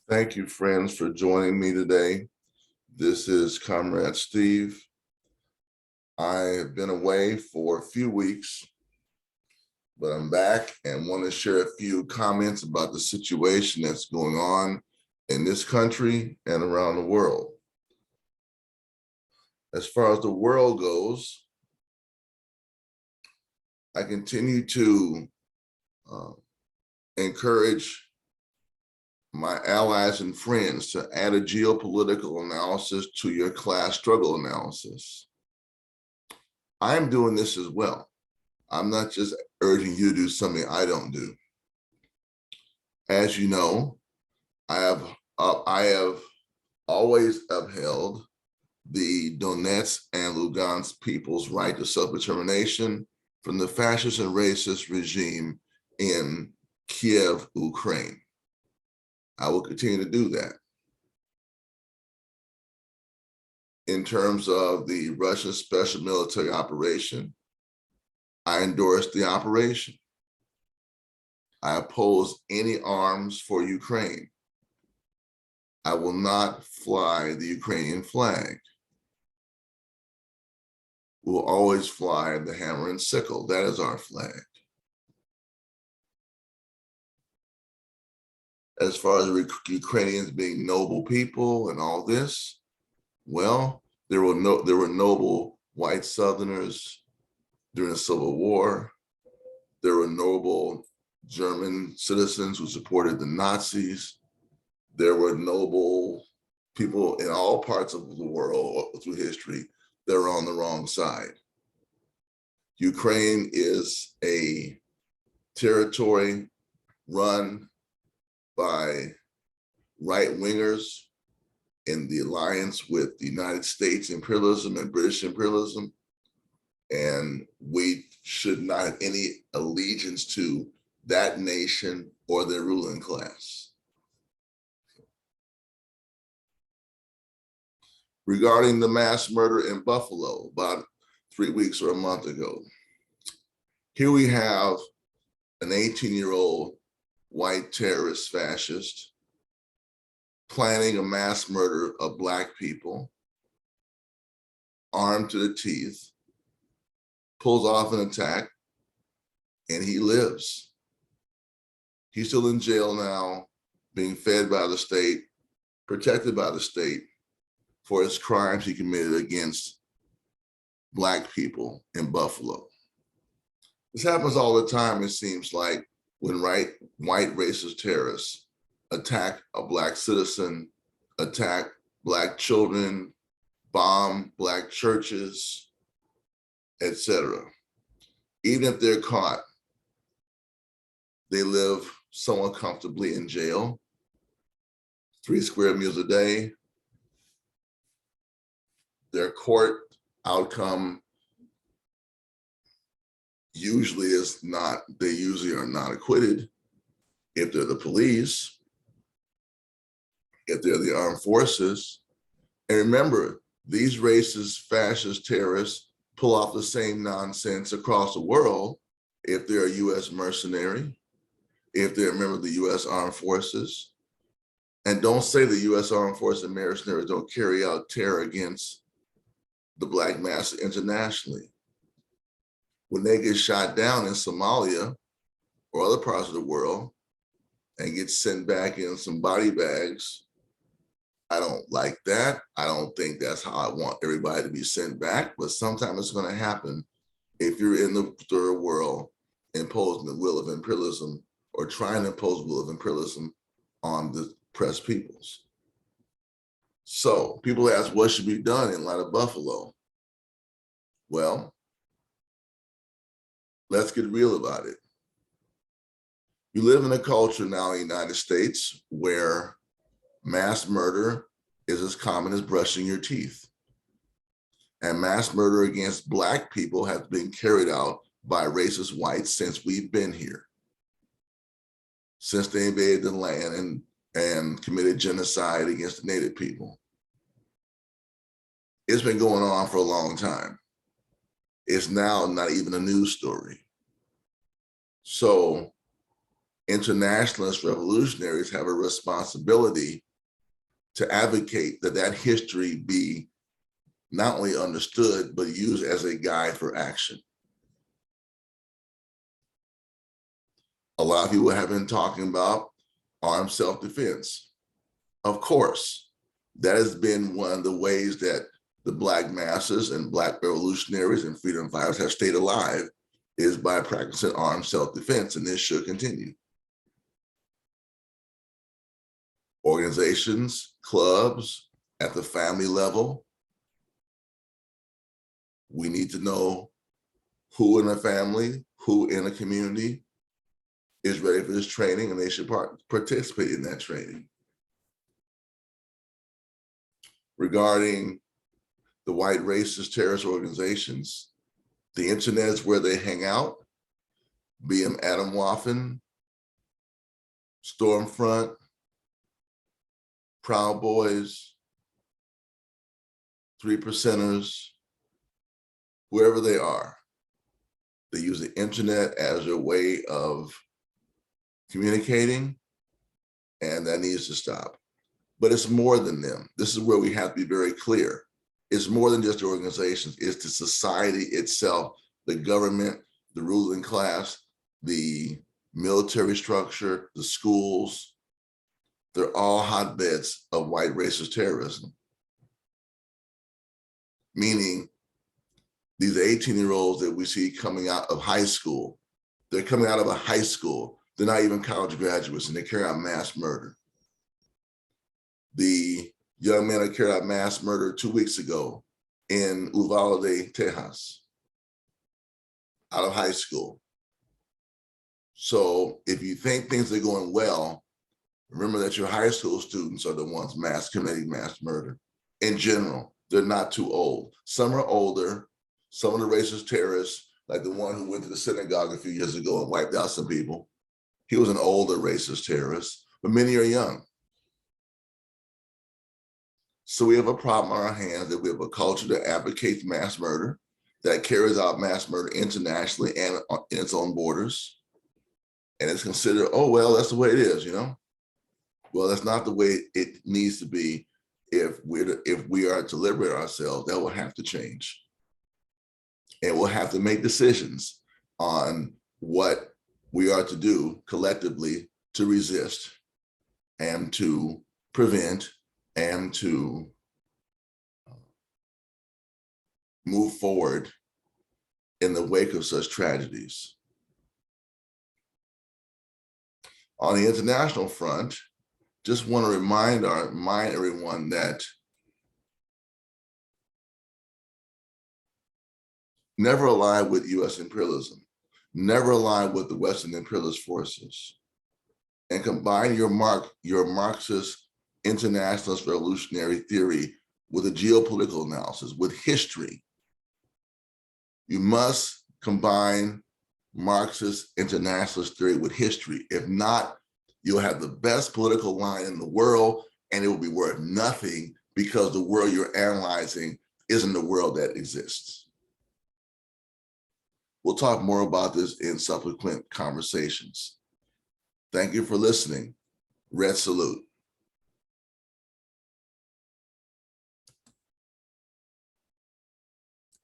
Thank you, friends, for joining me today. This is Comrade Steve. I have been away for a few weeks, but I'm back and want to share a few comments about the situation that's going on in this country and around the world. As far as the world goes, I continue to encourage my allies and friends to add a geopolitical analysis to your class struggle analysis. I am doing this as well. I'm not just urging you to do something I don't do. As you know, I have always upheld the Donetsk and Lugansk people's right to self-determination from the fascist and racist regime in Kiev, Ukraine. I will continue to do that. In terms of the Russian special military operation, I endorse the operation. I oppose any arms for Ukraine. I will not fly the Ukrainian flag. We'll always fly the hammer and sickle. That is our flag. As far as Ukrainians being noble people and all this, well, there were noble white Southerners during the Civil War. There were noble German citizens who supported the Nazis. There were noble people in all parts of the world through history that are on the wrong side. Ukraine is a territory run by right-wingers in the alliance with the United States imperialism and British imperialism. And we should not have any allegiance to that nation or their ruling class. Regarding the mass murder in Buffalo about 3 weeks or a month ago, here we have an 18-year-old white terrorist fascist planning a mass murder of Black people, armed to the teeth, pulls off an attack, and he lives. He's still in jail now, being fed by the state, protected by the state for his crimes he committed against Black people in Buffalo. This happens all the time, it seems like, when white racist terrorists attack a Black citizen, attack Black children, bomb Black churches, etc. Even if they're caught, they live somewhat comfortably in jail, 3 square meals a day. Their court outcome usually is not, they usually are not acquitted if they're the police, if they're the armed forces. And remember, these racist, fascist terrorists pull off the same nonsense across the world if they're a US mercenary, if they're a member of the US Armed Forces. And don't say the US Armed Forces and mercenaries don't carry out terror against the Black masses internationally. When they get shot down in Somalia or other parts of the world and get sent back in some body bags, I don't like that. I don't think that's how I want everybody to be sent back, but sometimes it's going to happen if you're in the third world imposing the will of imperialism or trying to impose the will of imperialism on the oppressed peoples. So people ask, what should be done in light of Buffalo? Well, let's get real about it. You live in a culture now in the United States where mass murder is as common as brushing your teeth. And mass murder against Black people has been carried out by racist whites since we've been here, since they invaded the land and committed genocide against the Native people. It's been going on for a long time. It's now not even a news story. So internationalist revolutionaries have a responsibility to advocate that that history be not only understood, but used as a guide for action. A lot of people have been talking about armed self-defense. Of course, that has been one of the ways that the Black masses and Black revolutionaries and freedom fighters have stayed alive, is by practicing armed self-defense, and this should continue. Organizations, clubs, at the family level, we need to know who in a family, who in a community is ready for this training, and they should participate in that training. Regarding the white racist terrorist organizations, the internet is where they hang out, be them Atomwaffen, Stormfront, Proud Boys, 3%ers, whoever they are. They use the internet as a way of communicating, and that needs to stop. But it's more than them. This is where we have to be very clear. It's more than just the organizations, it's the society itself, the government, the ruling class, the military structure, the schools. They're all hotbeds of white racist terrorism. Meaning these 18-year-olds that we see coming out of high school, they're coming out of a high school, they're not even college graduates, and they carry out mass murder. The young man that carried out mass murder 2 weeks ago in Uvalde, Texas, out of high school. So if you think things are going well, remember that your high school students are the ones committing mass murder. In general, they're not too old. Some are older. Some of the racist terrorists, like the one who went to the synagogue a few years ago and wiped out some people, he was an older racist terrorist, but many are young. So we have a problem on our hands that we have a culture that advocates mass murder, that carries out mass murder internationally and in its own borders. And it's considered, oh, well, that's the way it is, you know? Well, that's not the way it needs to be. If we are to liberate ourselves, that will have to change. And we'll have to make decisions on what we are to do collectively to resist and to prevent and to move forward in the wake of such tragedies. On the international front, just want to remind everyone that never ally with US imperialism, never ally with the Western imperialist forces, and combine your Marxist internationalist revolutionary theory with a geopolitical analysis, with history. You must combine Marxist internationalist theory with history. If not, you'll have the best political line in the world, and it will be worth nothing because the world you're analyzing isn't the world that exists. We'll talk more about this in subsequent conversations. Thank you for listening. Red salute.